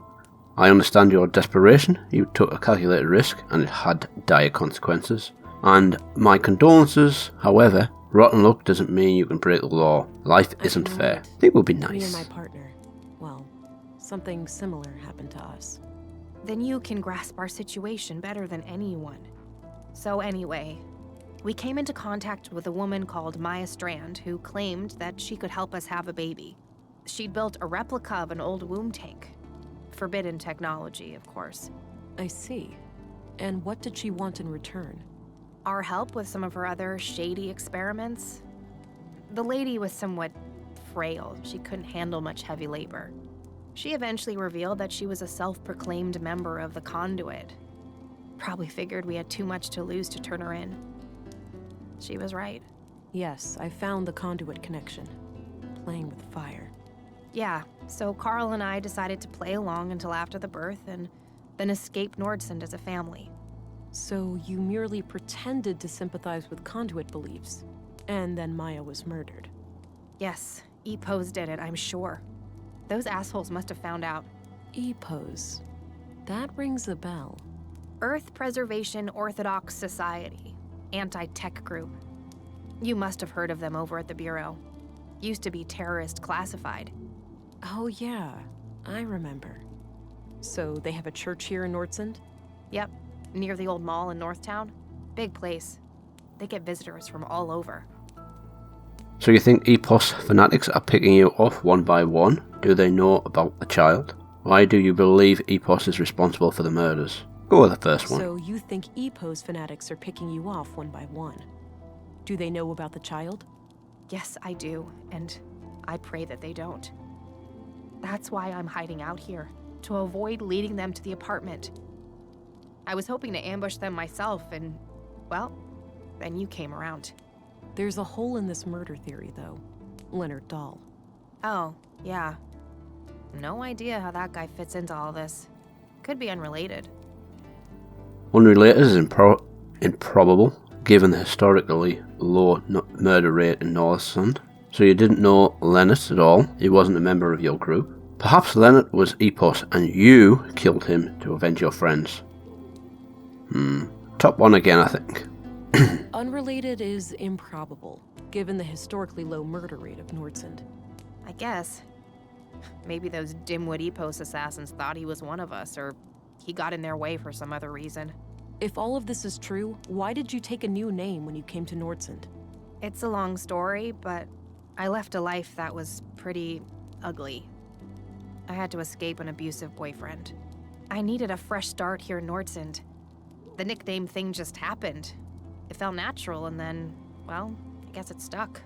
I understand your desperation. You took a calculated risk, and it had dire consequences. And my condolences, however, rotten luck doesn't mean you can break the law. Life isn't fair. It would be nice. Me and my partner, well, something similar happened to us. Then you can grasp our situation better than anyone. So anyway, we came into contact with a woman called Maya Strand who claimed that she could help us have a baby. She'd built a replica of an old womb tank. Forbidden technology, of course. I see. And what did she want in return? Our help with some of her other shady experiments. The lady was somewhat frail. She couldn't handle much heavy labor. She eventually revealed that she was a self-proclaimed member of the Conduit. Probably figured we had too much to lose to turn her in. She was right. Yes, I found the Conduit connection. Playing with fire. Yeah, so Carl and I decided to play along until after the birth and then escape Nordsund as a family. So you merely pretended to sympathize with Conduit beliefs, and then Maya was murdered. Yes, EPOs did it, I'm sure. Those assholes must have found out. EPOs? That rings a bell. Earth Preservation Orthodox Society. Anti-tech group. You must have heard of them over at the Bureau. Used to be terrorist classified. Oh yeah, I remember. So they have a church here in Nordsund? Yep, near the old mall in Northtown. Big place. They get visitors from all over. So you think EPOS fanatics are picking you off one by one? Do they know about the child? Why do you believe Epos is responsible for the murders? Go with the first one. So you think EPO's fanatics are picking you off one by one? Do they know about the child? Yes, I do, and I pray that they don't. That's why I'm hiding out here, to avoid leading them to the apartment. I was hoping to ambush them myself, and, well, then you came around. There's a hole in this murder theory, though. Leonard Dahl. Oh, yeah. No idea how that guy fits into all this. Could be unrelated. Unrelated is improbable, given the historically low murder rate in Northsund. So you didn't know Leonard at all? He wasn't a member of your group? Perhaps Leonard was Epos and you killed him to avenge your friends. Top one again, I think. Unrelated is improbable, given the historically low murder rate of Nordsund. I guess. Maybe those dimwit Epos assassins thought he was one of us, or he got in their way for some other reason. If all of this is true, why did you take a new name when you came to Nordsund? It's a long story, but I left a life that was pretty ugly. I had to escape an abusive boyfriend. I needed a fresh start here in Nordsund. The nickname thing just happened. It felt natural, and then, well, I guess it stuck.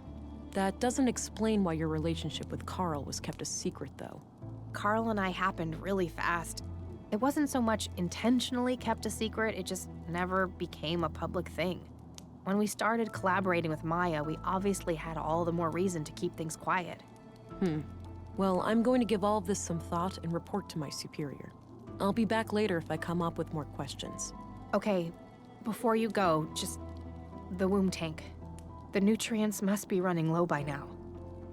That doesn't explain why your relationship with Carl was kept a secret, though. Carl and I happened really fast. It wasn't so much intentionally kept a secret, it just never became a public thing. When we started collaborating with Maya, we obviously had all the more reason to keep things quiet. Well, I'm going to give all of this some thought and report to my superior. I'll be back later if I come up with more questions. Okay, before you go, just the womb tank. The nutrients must be running low by now.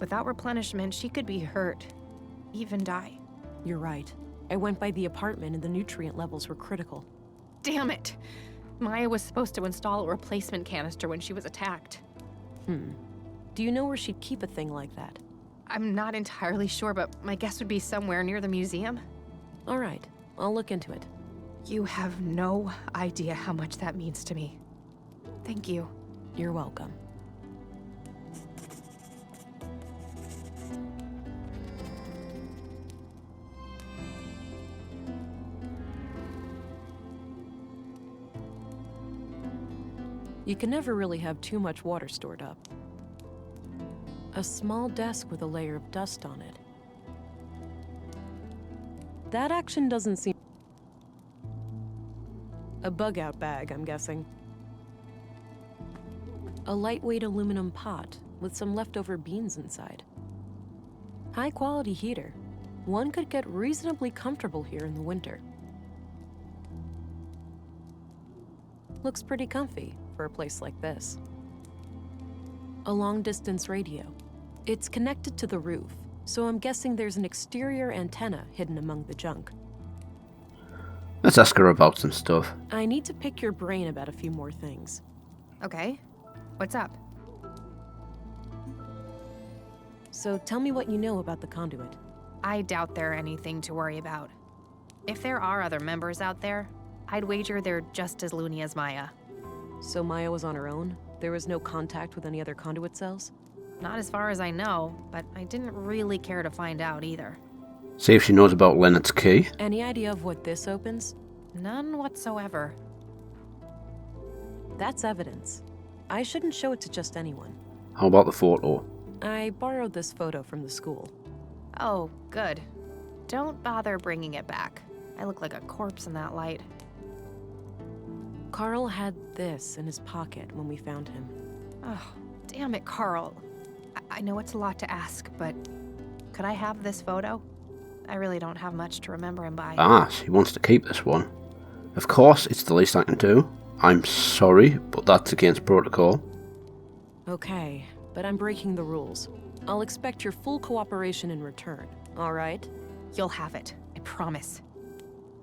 Without replenishment, she could be hurt, even die. You're right. I went by the apartment and the nutrient levels were critical. Damn it! Maya was supposed to install a replacement canister when she was attacked. Do you know where she'd keep a thing like that? I'm not entirely sure, but my guess would be somewhere near the museum. All right, I'll look into it. You have no idea how much that means to me. Thank you. You're welcome. You can never really have too much water stored up. A small desk with a layer of dust on it. That action doesn't seem... A bug-out bag, I'm guessing. A lightweight aluminum pot with some leftover beans inside. High-quality heater. One could get reasonably comfortable here in the winter. Looks pretty comfy for a place like this. A long-distance radio. It's connected to the roof, so I'm guessing there's an exterior antenna hidden among the junk. Let's ask her about some stuff. I need to pick your brain about a few more things. Okay. What's up? So tell me what you know about the conduit. I doubt they're anything to worry about. If there are other members out there, I'd wager they're just as loony as Maya. So Maya was on her own? There was no contact with any other conduit cells? Not as far as I know, but I didn't really care to find out either. See if she knows about Leonard's key. Any idea of what this opens? None whatsoever. That's evidence. I shouldn't show it to just anyone. How about the photo? I borrowed this photo from the school. Oh, good. Don't bother bringing it back. I look like a corpse in that light. Carl had this in his pocket when we found him. Oh, damn it, Carl. I know it's a lot to ask, but could I have this photo? I really don't have much to remember him by. Ah, she wants to keep this one. Of course, it's the least I can do. I'm sorry, but that's against protocol. Okay, but I'm breaking the rules. I'll expect your full cooperation in return, all right? You'll have it, I promise.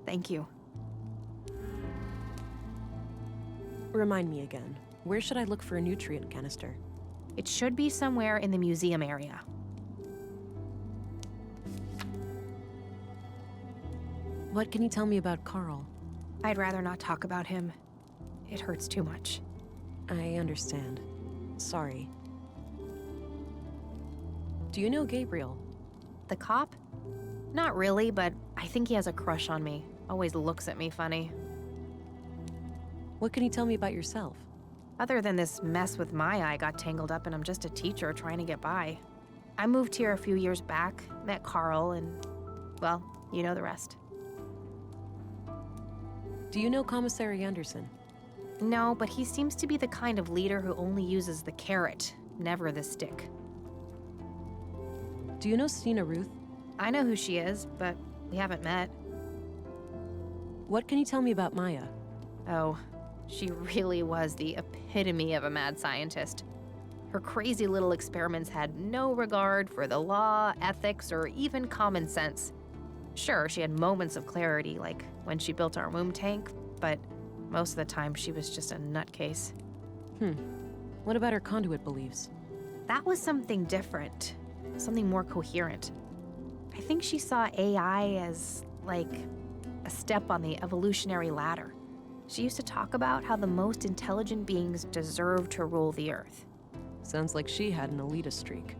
Thank you. Remind me again, where should I look for a nutrient canister? It should be somewhere in the museum area. What can you tell me about Carl? I'd rather not talk about him. It hurts too much. I understand. Sorry. Do you know Gabriel? The cop? Not really, but I think he has a crush on me. Always looks at me funny. What can you tell me about yourself? Other than this mess with my eye got tangled up and I'm just a teacher trying to get by. I moved here a few years back, met Carl, and, well, you know the rest. Do you know Commissary Anderson? No, but he seems to be the kind of leader who only uses the carrot, never the stick. Do you know Stina Ruth? I know who she is, but we haven't met. What can you tell me about Maya? Oh, she really was the epitome of a mad scientist. Her crazy little experiments had no regard for the law, ethics, or even common sense. Sure, she had moments of clarity, like when she built our womb tank, but most of the time she was just a nutcase. What about her conduit beliefs? That was something different, something more coherent. I think she saw AI as, like, a step on the evolutionary ladder. She used to talk about how the most intelligent beings deserve to rule the Earth. Sounds like she had an elitist streak.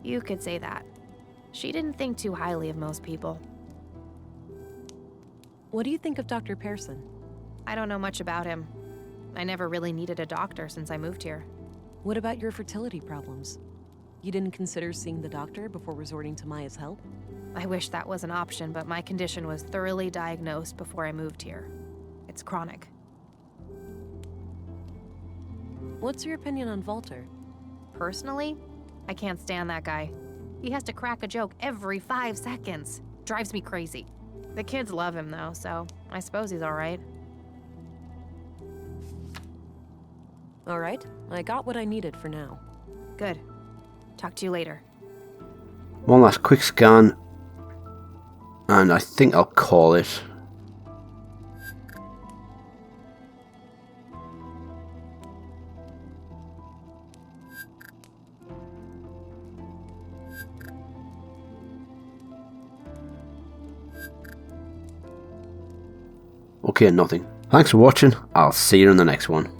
You could say that. She didn't think too highly of most people. What do you think of Dr. Pearson? I don't know much about him. I never really needed a doctor since I moved here. What about your fertility problems? You didn't consider seeing the doctor before resorting to Maya's help? I wish that was an option, but my condition was thoroughly diagnosed before I moved here. It's chronic. What's your opinion on Walter? Personally, I can't stand that guy. He has to crack a joke every 5 seconds. Drives me crazy. The kids love him though, so I suppose he's all right. All right, I got what I needed for now. Good. Talk to you later. One last quick scan, and I think I'll call it. Okay, nothing. Thanks for watching. I'll see you in the next one.